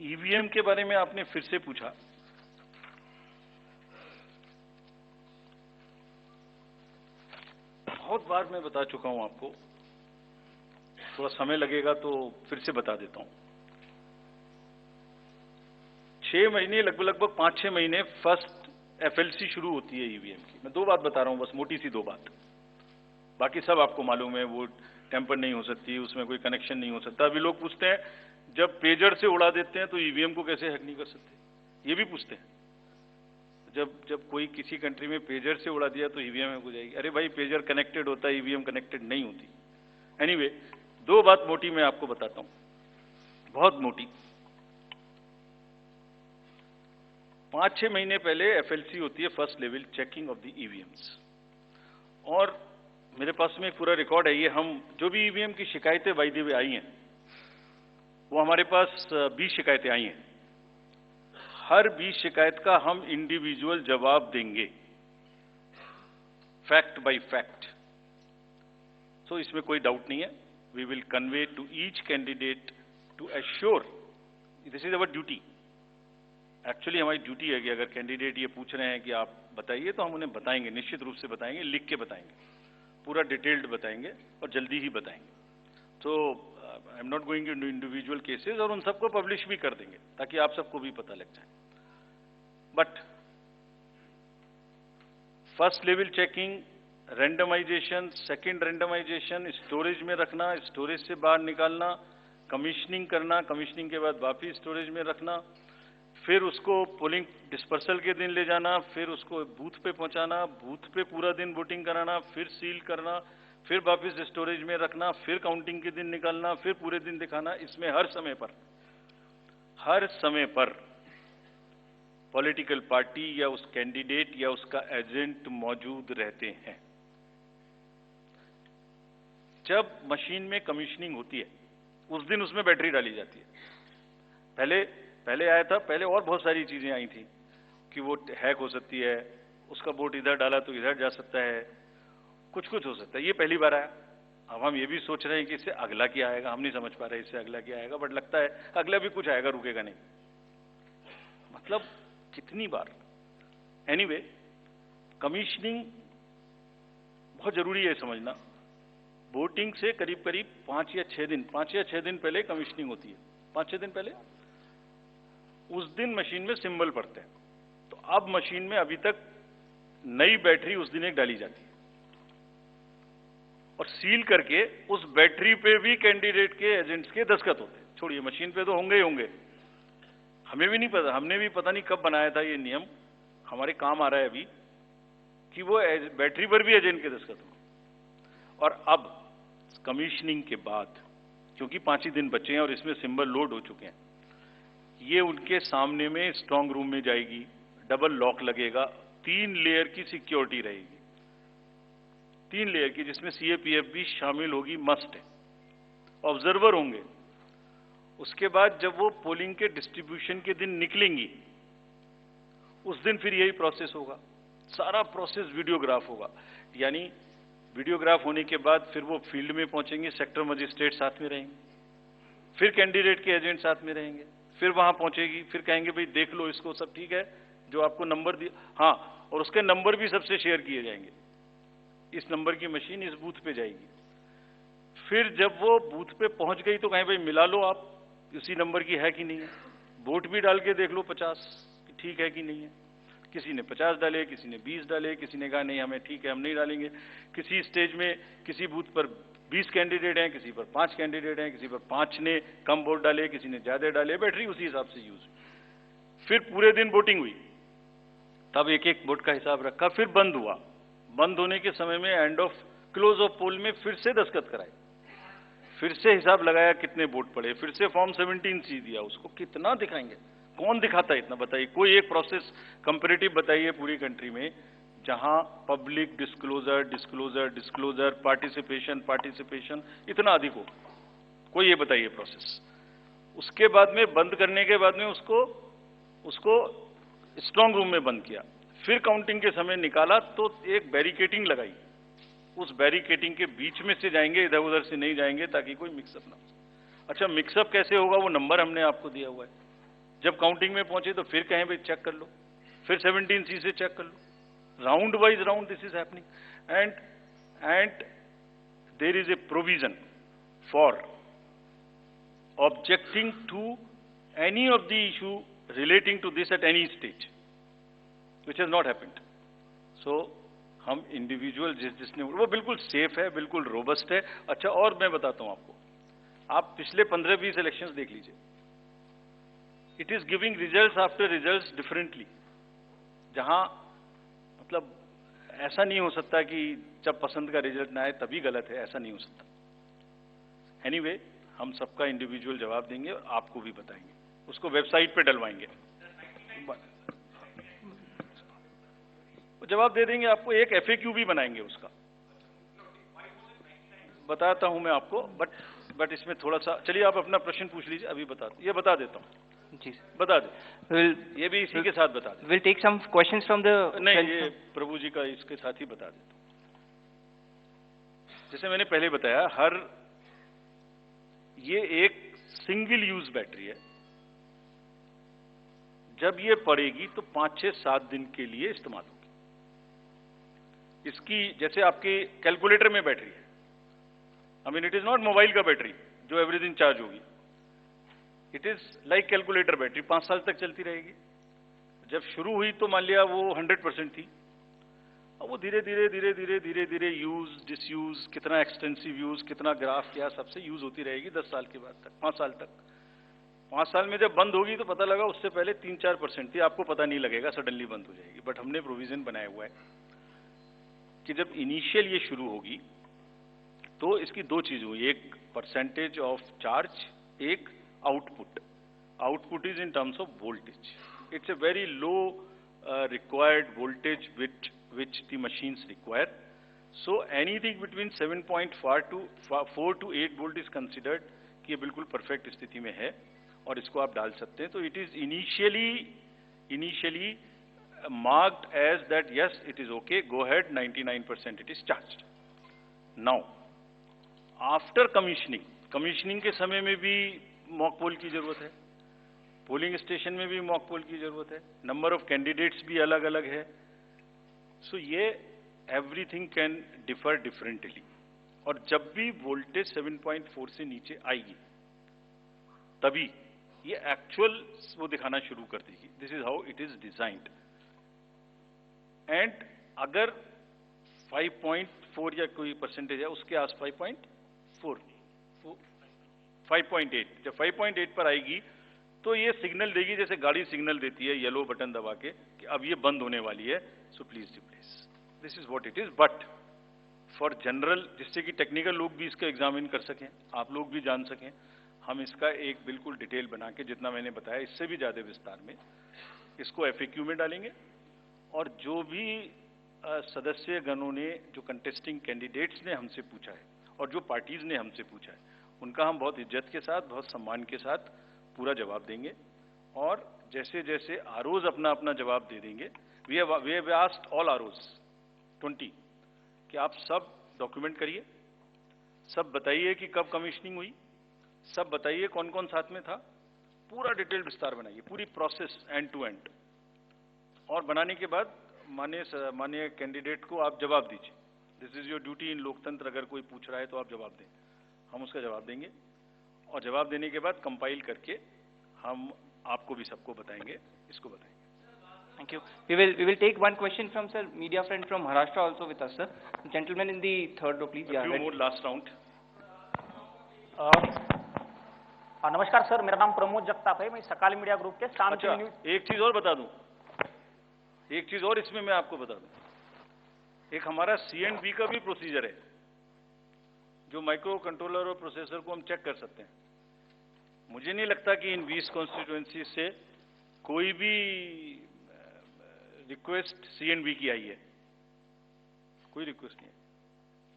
EVM के बारे में आपने फिर से पूछा। बहुत बार मैं बता चुका हूं आपको, थोड़ा समय लगेगा तो फिर से बता देता हूं। 6 महीने लगभग 5-6 महीने फर्स्ट एफएलसी शुरू होती है ईवीएम की। मैं 2 बात बता रहा हूं, बस मोटी सी 2 बात, बाकी सब आपको मालूम है। वो टेम्पर नहीं हो सकती, उसमें कोई कनेक्शन नहीं हो सकता। अभी लोग पूछते हैं जब पेजर से उड़ा देते हैं तो ईवीएम को कैसे हैक नहीं कर सकते, ये भी पूछते हैं। जब कोई किसी कंट्री में पेजर से उड़ा दिया तो ईवीएम हैक हो जाएगी। अरे भाई, पेजर कनेक्टेड होता है, ईवीएम कनेक्टेड नहीं होती। एनीवे, 2 बात मोटी मैं आपको बताता हूं, बहुत मोटी। 5-6 महीने पहले एफएलसी होती है, first level checking of the EVMs, और मेरे पास में एक पूरा रिकॉर्ड है। ये हम जो भी ईवीएम की शिकायतें बाय द वे आई हैं, वो हमारे पास 20 शिकायतें आई हैं। हर 20 शिकायत का हम इंडिविजुअल जवाब देंगे, फैक्ट बाय फैक्ट। सो इसमें कोई डाउट नहीं है। We will convey to each candidate to assure, this is our duty. Actually हमारी ड्यूटी है कि अगर कैंडिडेट ये पूछ रहे हैं कि आप बताइए, तो हम उन्हें बताएंगे, निश्चित रूप से बताएंगे, लिख के बताएंगे, पूरा डिटेल्ड बताएंगे और जल्दी ही बताएंगे। तो I am not going into individual cases, और उन सबको पब्लिश भी कर देंगे ताकि आप सबको भी पता लग जाए। But first level checking, randomization, second randomization, storage में रखना, स्टोरेज से बाहर निकालना, कमीशनिंग करना, कमीशनिंग के बाद वापिस स्टोरेज में रखना, फिर उसको पोलिंग डिस्पर्सल के दिन ले जाना, फिर उसको बूथ पे पहुंचाना, बूथ पे पूरा दिन वोटिंग कराना, फिर सील करना, फिर वापस स्टोरेज में रखना, फिर काउंटिंग के दिन निकालना, फिर पूरे दिन दिखाना। इसमें हर समय पर पॉलिटिकल पार्टी या उस कैंडिडेट या उसका एजेंट मौजूद रहते हैं। जब मशीन में कमीशनिंग होती है, उस दिन उसमें बैटरी डाली जाती है। पहले आया था, पहले और बहुत सारी चीजें आई थी कि वो हैक हो सकती है, उसका वोट इधर डाला तो इधर जा सकता है, कुछ हो सकता है। ये पहली बार आया। अब हम ये भी सोच रहे हैं कि इससे अगला क्या आएगा, हम नहीं समझ पा रहे इससे अगला क्या आएगा, बट लगता है अगला भी कुछ आएगा, रुकेगा नहीं। मतलब कितनी बार। एनीवे, कमीशनिंग बहुत जरूरी है समझना। वोटिंग से करीब 5 या 6 दिन पहले कमीशनिंग होती है। 5-6 दिन पहले उस दिन मशीन में सिंबल पड़ते हैं। तो अब मशीन में अभी तक नई बैटरी उस दिन एक डाली जाती है, और सील करके उस बैटरी पे भी कैंडिडेट के एजेंट्स के दस्तखत होते हैं। छोड़िए, मशीन पे तो होंगे ही होंगे, हमें भी नहीं पता, हमने भी पता नहीं कब बनाया था ये नियम, हमारे काम आ रहा है अभी कि वो बैटरी पर भी एजेंट के दस्तखत हो। और अब कमीशनिंग के बाद, क्योंकि 5 ही दिन बचे हैं और इसमें सिंबल लोड हो चुके हैं, ये उनके सामने में स्ट्रांग रूम में जाएगी, डबल लॉक लगेगा, 3 लेयर की सिक्योरिटी रहेगी, 3 लेयर की, जिसमें सीएपीएफ भी शामिल होगी, मस्ट है। ऑब्जर्वर होंगे। उसके बाद जब वो पोलिंग के डिस्ट्रीब्यूशन के दिन निकलेंगी, उस दिन फिर यही प्रोसेस होगा। सारा प्रोसेस वीडियोग्राफ होगा, यानी वीडियोग्राफ होने के बाद फिर वो फील्ड में पहुंचेंगे, सेक्टर मजिस्ट्रेट साथ में रहेंगे, फिर कैंडिडेट के एजेंट साथ में रहेंगे, फिर वहां पहुंचेगी, फिर कहेंगे भाई देख लो इसको, सब ठीक है, जो आपको नंबर दिया, हाँ, और उसके नंबर भी सबसे शेयर किए जाएंगे। इस नंबर की मशीन इस बूथ पे जाएगी। फिर जब वो बूथ पे पहुंच गई तो कहें भाई मिला लो आप, उसी नंबर की है कि नहीं है, वोट भी डाल के देख लो 50 ठीक है कि नहीं है। किसी ने 50 डाले, किसी ने 20 डाले, किसी ने कहा नहीं हमें ठीक है, हम नहीं डालेंगे। किसी स्टेज में किसी बूथ पर 20 कैंडिडेट हैं, किसी पर 5 कैंडिडेट हैं, किसी पर 5 ने कम वोट डाले, किसी ने ज्यादा डाले, बैटरी उसी हिसाब से यूज। फिर पूरे दिन वोटिंग हुई, तब एक एक वोट का हिसाब रखा, फिर बंद हुआ। बंद होने के समय में एंड ऑफ क्लोज ऑफ पोल में फिर से दस्तखत कराए, फिर से हिसाब लगाया कितने वोट पड़े, फिर से फॉर्म 17C दिया। उसको कितना दिखाएंगे, कौन दिखाता है इतना, बताइए। कोई एक प्रोसेस कंपैरेटिव बताइए पूरी कंट्री में जहां पब्लिक डिस्क्लोजर, पार्टिसिपेशन इतना अधिक हो, कोई ये बताइए प्रोसेस। उसके बाद में बंद करने के बाद में उसको स्ट्रांग रूम में बंद किया, फिर काउंटिंग के समय निकाला तो एक बैरिकेटिंग लगाई, उस बैरिकेटिंग के बीच में से जाएंगे, इधर उधर से नहीं जाएंगे ताकि कोई मिक्सअप ना हो। अच्छा, मिक्सअप कैसे होगा, वो नंबर हमने आपको दिया हुआ है, जब काउंटिंग में पहुंचे तो फिर कहें भाई चेक कर लो, फिर 17C से चेक कर लो, round wise round this is happening. And there is a provision for objecting to any of the issue relating to this at any stage, which has not happened. So हम individual जिसने वो बिल्कुल safe है, बिल्कुल robust है। अच्छा, और मैं बताता हूं आपको, आप पिछले 15-20 इलेक्शंस देख लीजिए, it is giving results after results differently. जहां मतलब ऐसा नहीं हो सकता कि जब पसंद का रिजल्ट ना आए तभी गलत है, ऐसा नहीं हो सकता। एनीवे, हम सबका इंडिविजुअल जवाब देंगे और आपको भी बताएंगे, उसको वेबसाइट पे डलवाएंगे, जवाब दे देंगे आपको। एक FAQ भी बनाएंगे उसका, बताता हूं मैं आपको। बट इसमें थोड़ा सा, चलिए आप अपना प्रश्न पूछ लीजिए, अभी ये बता देता हूं। जी बता दे, ये भी इसी के साथ बता दे। Will take some questions from the, नहीं, ये प्रभु जी का इसके साथ ही बता देता हूं। जैसे मैंने पहले बताया, ये एक सिंगल यूज बैटरी है। जब ये पड़ेगी तो 5-6-7 दिन के लिए इस्तेमाल होगी। इसकी जैसे आपके कैलकुलेटर में बैटरी है, I mean it is not mobile का बैटरी जो एवरी दिन चार्ज होगी, it is like calculator battery, 5 साल तक चलती रहेगी। जब शुरू हुई तो मान लिया वो 100% थी, अब वो धीरे धीरे यूज डिसयूज, कितना एक्सटेंसिव यूज, कितना ग्राफ किया, सबसे यूज होती रहेगी 10 साल के बाद तक, 5 साल तक। 5 साल में जब बंद होगी तो पता लगा उससे पहले 3-4% थी, आपको पता नहीं लगेगा, सडनली बंद हो जाएगी। बट हमने प्रोविजन बनाया हुआ है कि जब इनिशियल ये शुरू होगी तो इसकी 2 चीज हुई, एक परसेंटेज ऑफ चार्ज, एक output. Output is in terms of voltage, it's a very low required voltage which the machines require. So anything between 7.4 to 8 volt is considered कि ये बिल्कुल परफेक्ट स्थिति में है और इसको आप डाल सकते हैं। तो it is initially marked as that yes it is okay, go ahead, 99% it is charged. Now after commissioning के समय में भी मॉक पोल की जरूरत है, पोलिंग स्टेशन में भी मॉक पोल की जरूरत है, नंबर ऑफ कैंडिडेट्स भी अलग अलग है। सो ये एवरीथिंग कैन डिफर डिफरेंटली, और जब भी वोल्टेज 7.4 से नीचे आएगी तभी ये एक्चुअल वो दिखाना शुरू कर देगी। This is how it is designed. And अगर 5.4 या कोई परसेंटेज है उसके आस 5.4 5.8, जब 5.8 पर आएगी तो ये सिग्नल देगी, जैसे गाड़ी सिग्नल देती है येलो बटन दबा के कि अब ये बंद होने वाली है, so please replace. This is what it is. But for general, जिससे कि टेक्निकल लोग भी इसका एग्जामिन कर सकें, आप लोग भी जान सकें, हम इसका एक बिल्कुल डिटेल बना के, जितना मैंने बताया इससे भी ज्यादा विस्तार में, इसको FAQ में डालेंगे। और जो भी सदस्य गणों ने, जो कंटेस्टिंग कैंडिडेट्स ने हमसे पूछा है और जो पार्टीज ने हमसे पूछा है, उनका हम बहुत इज्जत के साथ, बहुत सम्मान के साथ पूरा जवाब देंगे। और जैसे जैसे आरओज अपना अपना जवाब दे देंगे, we have asked all ROs 20 कि आप सब डॉक्यूमेंट करिए, सब बताइए कि कब कमीशनिंग हुई, सब बताइए कौन कौन साथ में था, पूरा डिटेल विस्तार बनाइए, पूरी प्रोसेस एंड टू एंड। और बनाने के बाद माननीय कैंडिडेट को आप जवाब दीजिए। दिस इज योर ड्यूटी इन लोकतंत्र। अगर कोई पूछ रहा है तो आप जवाब दें, हम उसका जवाब देंगे। और जवाब देने के बाद कंपाइल करके हम आपको भी सबको बताएंगे, इसको बताएंगे। Thank you. We will take one question from sir, media friend from Maharashtra also with us, sir. Gentleman in the third row, please. A few more last round. नमस्कार सर, मेरा नाम प्रमोद जगताप है, मैं सकाल मीडिया ग्रुप के शांति अच्छा, news. एक चीज और बता दूं, एक चीज और इसमें मैं आपको बता दूं, एक हमारा C&B का भी प्रोसीजर है, जो माइक्रो कंट्रोलर और प्रोसेसर को हम चेक कर सकते हैं। मुझे नहीं लगता कि इन 20 कॉन्स्टिट्यूएंसी से कोई भी रिक्वेस्ट C&B की आई है, कोई रिक्वेस्ट नहीं है।